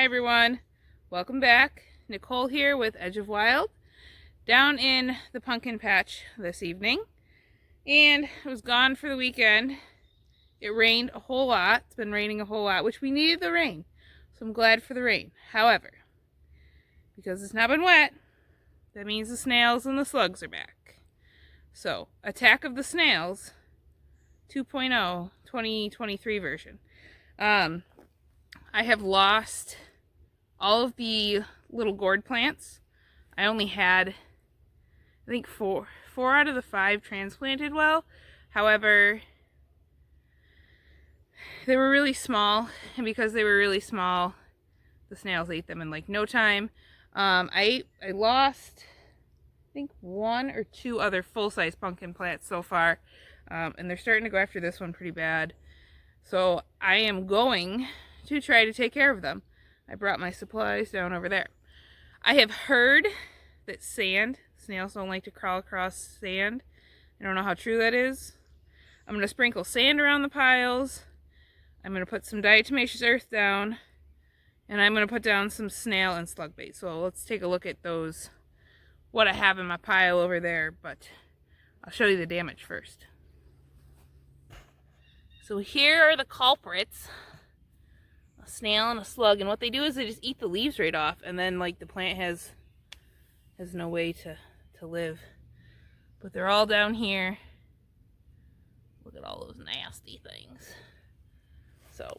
Hi everyone, welcome back. Nicole here with Edge of Wild, down in the pumpkin patch this evening, and I was gone for the weekend. It rained a whole lot. It's been raining a whole lot, which we needed the rain, so I'm glad for the rain. However, because it's not been wet, that means the snails and the slugs are back. So, Attack of the Snails 2.0 2023 version. I have lost all of the little gourd plants. I only had, I think, four out of the 5 transplanted well. However, they were really small, and because they were really small, the snails ate them in like no time. I lost, I think, 1 or 2 other full-size pumpkin plants so far, and they're starting to go after this one pretty bad. So I am going to try to take care of them. I brought my supplies down over there. I have heard that snails don't like to crawl across sand. I don't know how true that is. I'm going to sprinkle sand around the piles. I'm going to put some diatomaceous earth down. And I'm going to put down some snail and slug bait. So let's take a look at those, what I have in my pile over there. But I'll show you the damage first. So here are the culprits. A snail and a slug, and what they do is they just eat the leaves right off, and then like the plant has no way to live. But they're all down here. Look at all those nasty things. So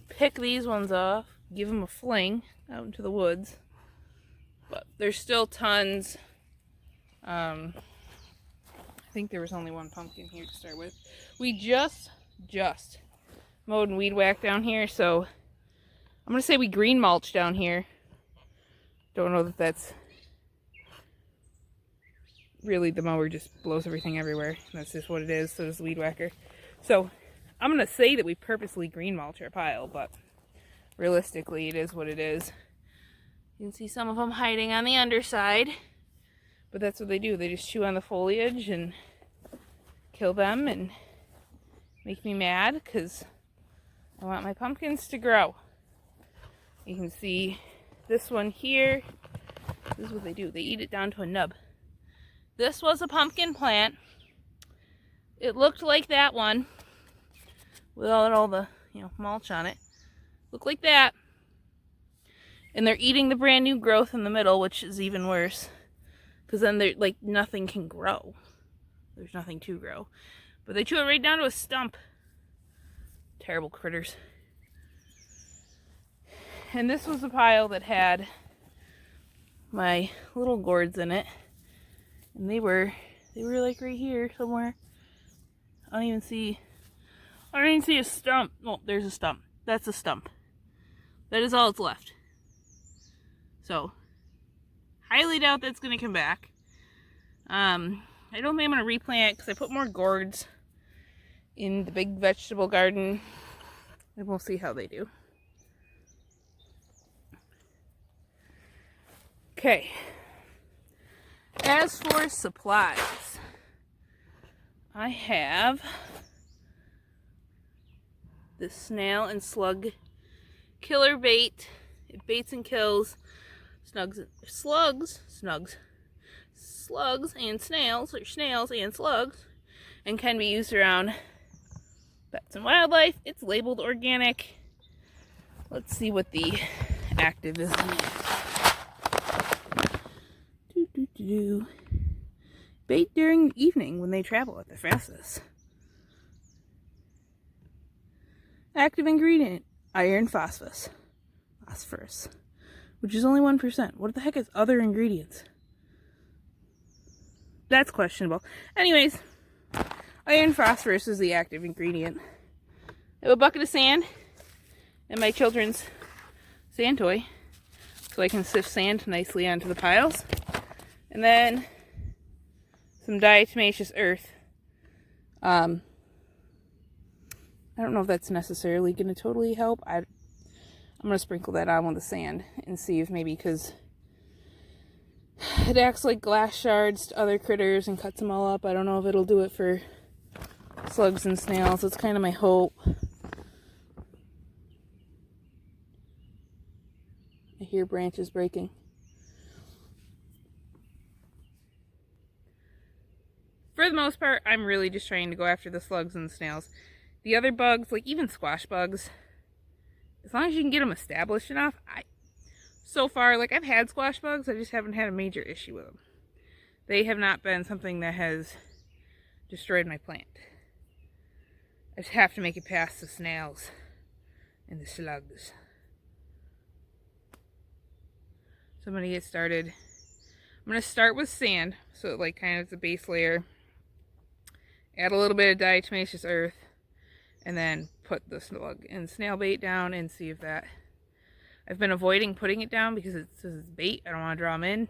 pick these ones off, give them a fling out into the woods. But there's still tons. I think there was only 1 pumpkin here to start with. We just mowed and weed whacked down here, so I'm gonna say we green mulch down here. Don't know that that's really, the mower just blows everything everywhere. That's just what it is. So does the weed whacker. So I'm gonna say that we purposely green mulch our pile, but realistically it is what it is. You can see some of them hiding on the underside, but that's what they do. They just chew on the foliage and kill them and make me mad because I want my pumpkins to grow. You can see this one here. This is what they do. They eat it down to a nub. This was a pumpkin plant. It looked like that one without all the, mulch on it. Looked like that. And they're eating the brand new growth in the middle, which is even worse. Because then they're like, nothing can grow. There's nothing to grow. But they chew it right down to a stump. Terrible critters. And this was a pile that had my little gourds in it. And they were like right here somewhere. I don't even see a stump. Oh, there's a stump. That's a stump. That is all that's left. So, highly doubt that's going to come back. I don't think I'm going to replant it because I put more gourds in the big vegetable garden, and we'll see how they do. Okay. As for supplies, I have the snail and slug killer bait. It baits and kills slugs and snails, or snails and slugs, and can be used around pets and wildlife. It's labeled organic. Let's see what the active is in it. Bait during the evening when they travel at their fastest. Active ingredient, iron phosphorus, which is only 1%. What the heck is other ingredients? That's questionable. Anyways, iron phosphorus is the active ingredient. I have a bucket of sand and my children's sand toy, so I can sift sand nicely onto the piles. And then some diatomaceous earth. I don't know if that's necessarily going to totally help. I'm going to sprinkle that on with the sand and see if maybe, because it acts like glass shards to other critters and cuts them all up. I don't know if it'll do it for slugs and snails. That's kind of my hope. I hear branches breaking. For the most part, I'm really just trying to go after the slugs and the snails. The other bugs, like even squash bugs, as long as you can get them established enough, so far, like I've had squash bugs, I just haven't had a major issue with them. They have not been something that has destroyed my plant. I just have to make it past the snails and the slugs. So I'm going to get started. I'm going to start with sand, so like kind of the base layer. Add a little bit of diatomaceous earth, and then put the slug and snail bait down and see if that... I've been avoiding putting it down because it says it's bait. I don't want to draw them in.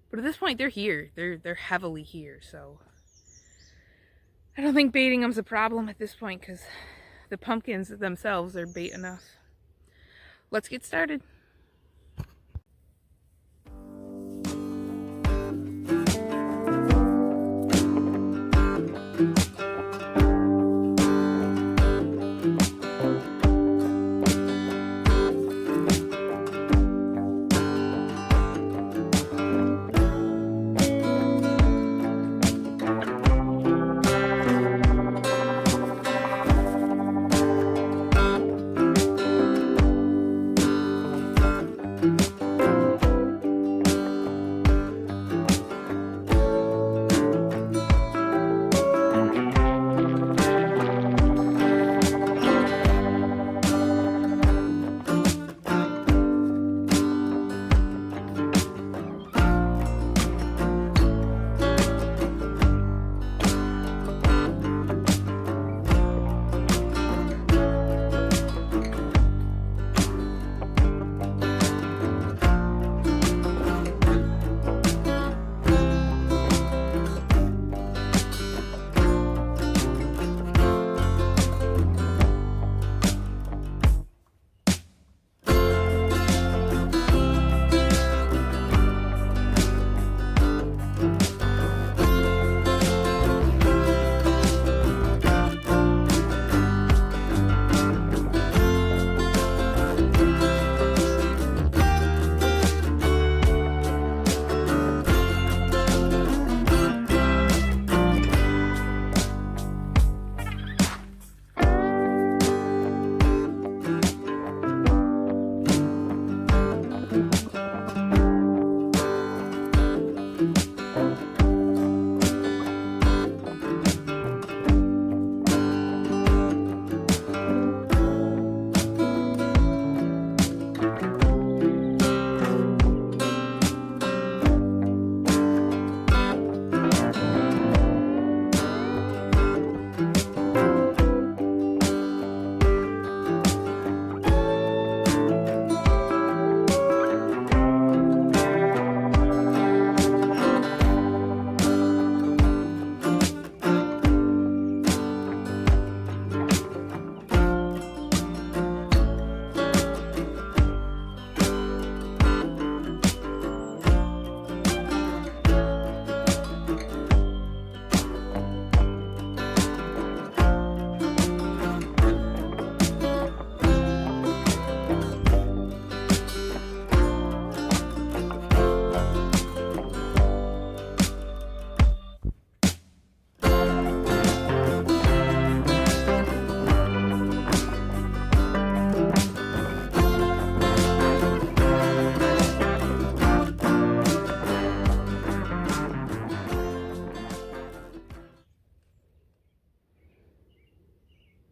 But at this point, they're here. They're heavily here, so... I don't think baiting them's a problem at this point because the pumpkins themselves are bait enough. Let's get started.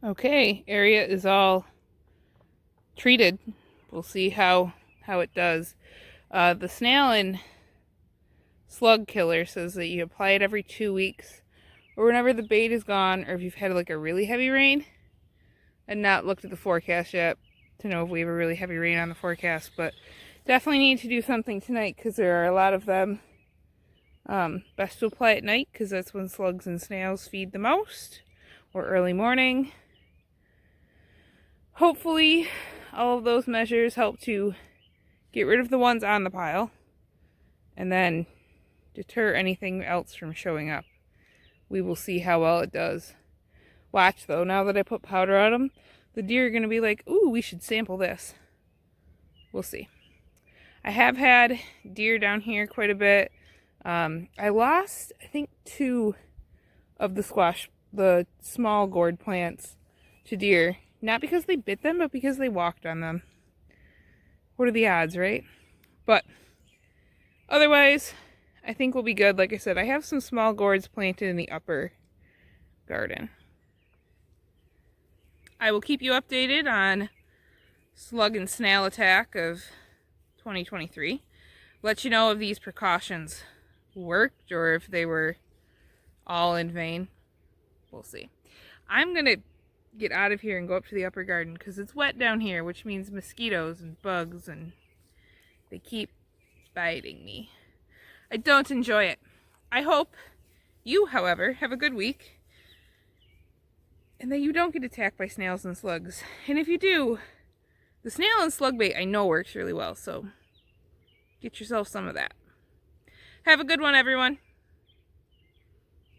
Okay, area is all treated. We'll see how it does. The snail and slug killer says that you apply it every 2 weeks or whenever the bait is gone, or if you've had like a really heavy rain. And not looked at the forecast yet to know if we have a really heavy rain on the forecast, but definitely need to do something tonight because there are a lot of them. Best to apply at night because that's when slugs and snails feed the most, or early morning. Hopefully all of those measures help to get rid of the ones on the pile and then deter anything else from showing up. We will see how well it does. Watch though, now that I put powder on them, the deer are going to be like, ooh, we should sample this. we'll see. I have had deer down here quite a bit. I lost, I think, 2 of the small gourd plants to deer. Not because they bit them, but because they walked on them. What are the odds, right? But otherwise, I think we'll be good. Like I said, I have some small gourds planted in the upper garden. I will keep you updated on slug and snail attack of 2023. Let you know if these precautions worked or if they were all in vain. We'll see. I'm going to get out of here and go up to the upper garden because it's wet down here, which means mosquitoes and bugs, and they keep biting me. I don't enjoy it. I hope you, however, have a good week and that you don't get attacked by snails and slugs. And if you do, the snail and slug bait I know works really well, so get yourself some of that. Have a good one, everyone.